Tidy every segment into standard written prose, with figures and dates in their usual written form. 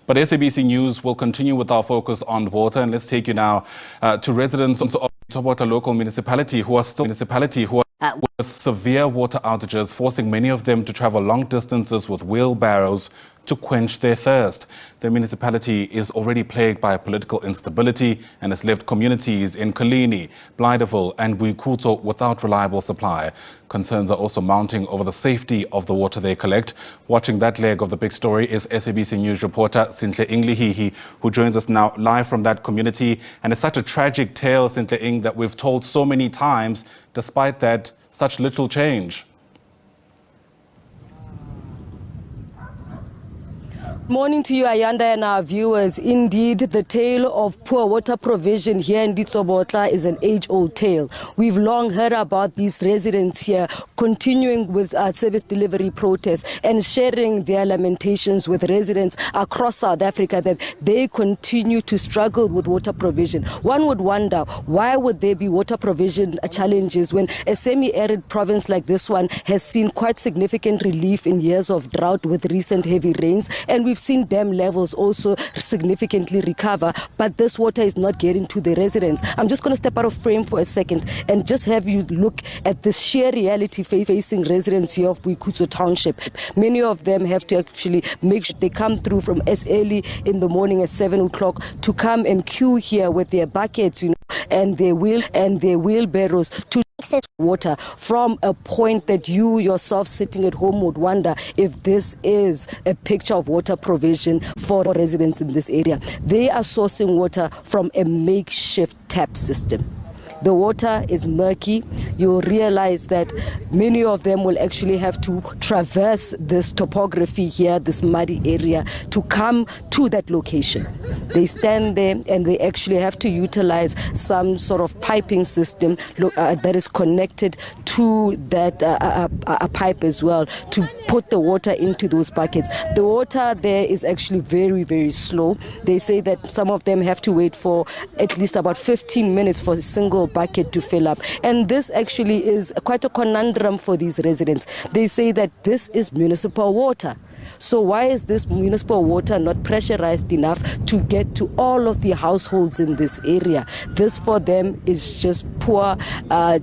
But SABC News will continue with our focus on water, and let's take you now to residents of Ditsobotla Local Municipality who are still with severe water outages, forcing many of them to travel long distances with wheelbarrows to quench their thirst. The municipality is already plagued by political instability and has left communities in Coligny, Blydeville and Boikhutso without reliable supply. Concerns are also mounting over the safety of the water they collect. Watching that leg of the big story is SABC News reporter Sentleeng Lehihi, who joins us now live from that community. And it's such a tragic tale, Sentleeng, that we've told so many times. Despite that, such little change. Morning to you, Ayanda, and our viewers. Indeed, the tale of poor water provision here in Ditsobotla is an age-old tale. We've long heard about these residents here continuing with service delivery protests and sharing their lamentations with residents across South Africa that they continue to struggle with water provision. One would wonder, why would there be water provision challenges when a semi-arid province like this one has seen quite significant relief in years of drought with recent heavy rains, and we've seen dam levels also significantly recover, but this water is not getting to the residents. I'm just going to step out of frame for a second and just have you look at this sheer reality facing residents here of Boikhutso Township. Many of them have to actually make sure they come through from as early in the morning as 7 o'clock to come and queue here with their buckets, and their wheelbarrows to access water from a point that you yourself sitting at home would wonder if this is a picture of water provision for residents in this area. They are sourcing water from a makeshift tap system. The water is murky. You'll realize that many of them will actually have to traverse this topography here, this muddy area, to come to that location. They stand there and they actually have to utilize some sort of piping system that is connected to that a pipe as well to put the water into those buckets. The water there is actually very, very slow. They say that some of them have to wait for at least about 15 minutes for a single bucket to fill up. And this actually is quite a conundrum for these residents. They say that this is municipal water. So why is this municipal water not pressurized enough to get to all of the households in this area? This for them is just poor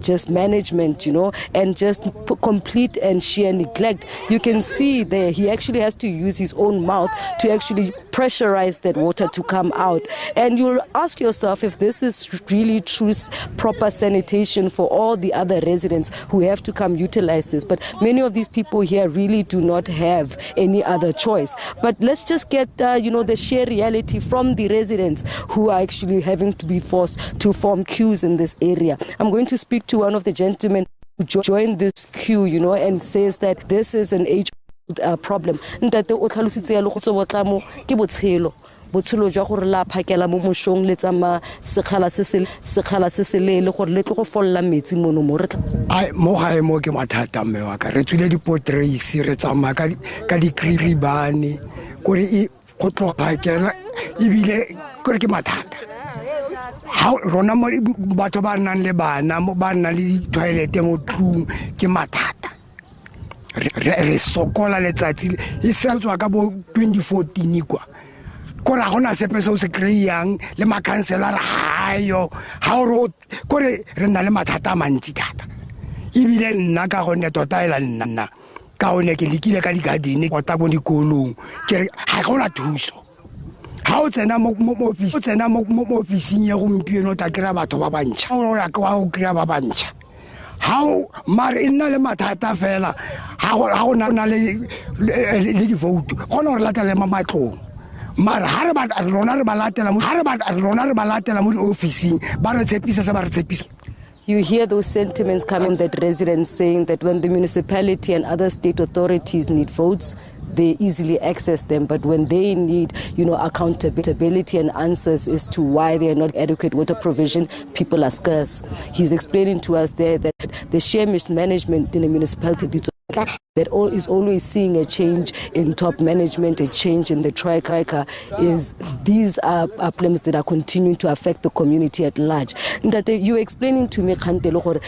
just management, and just complete and sheer neglect. You can see there he actually has to use his own mouth to actually pressurize that water to come out. And you'll ask yourself if this is really true proper sanitation for all the other residents who have to come utilize this. But many of these people here really do not have any other choice. But let's just get the sheer reality from the residents who are actually having to be forced to form queues in this area. I'm going to speak to one of the gentlemen who joined this queue, and says that this is an age-old problem. Botshelo jwa gore la phakela mo moshong le tsama sekgala se se le gore le tlo go folla metsi mono mo re ai mo gae mo ke mathata mme wa ka re tswile dipotrace re tsama ka di grievances gore e go tlo phakela ebile gore ke mathata ha rona mo batho ba nang le bana mo ba nang le toilet mo tlung ke mathata re sokola letsatsi e seltswa ka bo 2014 kwa kora gona sepe se o se kreiang le makhanselara hayo ha o ro kore re na le mathata mantsi thata ibile nna ka gone tota ela nna ka one ke lekile ka di garden go ta go dikolong ke ha gona thuso ha o tsena mo office ya go mpieno ta kra batho ba bantšha o ra ka o kra ba bantšha how mar inna le mathata fela ha go na le di vote gona re latela matlong. Mar rona re balatela mo office ba re tshepisa se ba re tshepisa. You hear those sentiments coming from that residents saying that when the municipality and other state authorities need votes, they easily access them, but when they need, accountability and answers as to why there are not adequate water provision, people are scarce. He's explaining to us there that the sheer mismanagement in the municipality that is always seeing a change in top management, a change in the tracker, is these are problems that are continuing to affect the community at large. That you were explaining to me, Kantelo,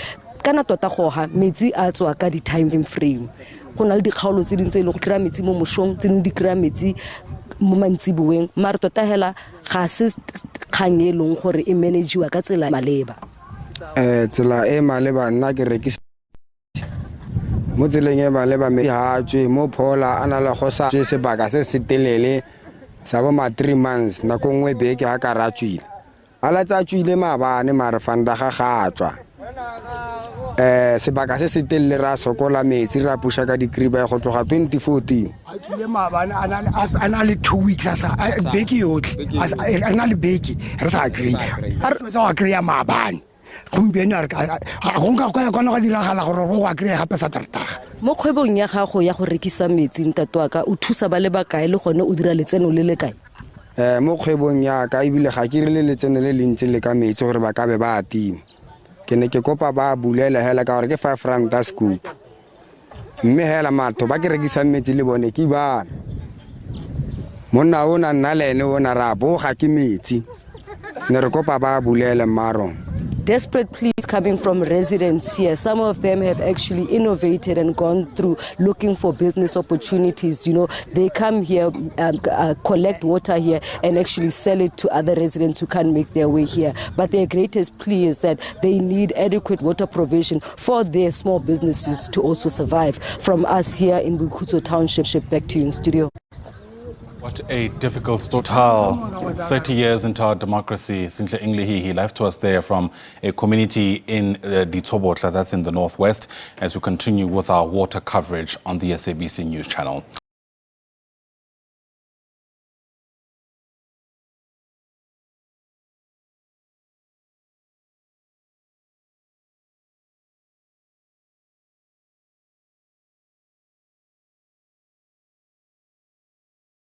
kana tota goga metsi a tswa ka di time frame go na le dikgaolo tse dingwe tse e leng go kry-a metsi mo mosong tse dingwe di kry-a metsi mo mantsiboeng mare tota hela ga se kgang e leng gore e managiwa ka tsela maleba. Tsela e maleba nna ke rekisa mo tseleng e maleba me ha tswe mo phola ana le go sa sebaka se se telele sa bo ma 3 months na go nngwe beke ha ka ra tswile ala tsa tswile mabane mare fanda ga gatswa sebaka se se telele ra sokola metsi ra pusha ka dikriba go tloga 2014 a tswile mabane ana le 2 weeks asa beke yotlhe ana le beke re sa agree re sa agree mabane gompieno a go nka kwana ga diragala gore go agree gape sa tartaga mo kgwebong ya gago ya go rekisa metsi ntatwaka o thusa ba le bakae le gone o dira letseno le le kae? Mo kgwebong ya ka ebile ga ke rile letseno le le ntse le ka metsi gore ba ka be ba atima ke ne ke kopa ba bulela hela ka gore ke 5 rand scoop mme hela matho ba ke rekisa metsi le bone ke ba monna ona nna le ene ona ra bo ga ke metsi ne re kopa ba bulela maro. Desperate pleas coming from residents here. Some of them have actually innovated and gone through looking for business opportunities. You know, they come here, collect water here and actually sell it to other residents who can't make their way here. But their greatest plea is that they need adequate water provision for their small businesses to also survive. From us here in Boikhutso Township, back to you in studio. What a difficult story. How 30 years into our democracy, Sentleeng Lehihi left to us there from a community in Ditsobotla, that's in the northwest, as we continue with our water coverage on the SABC News Channel.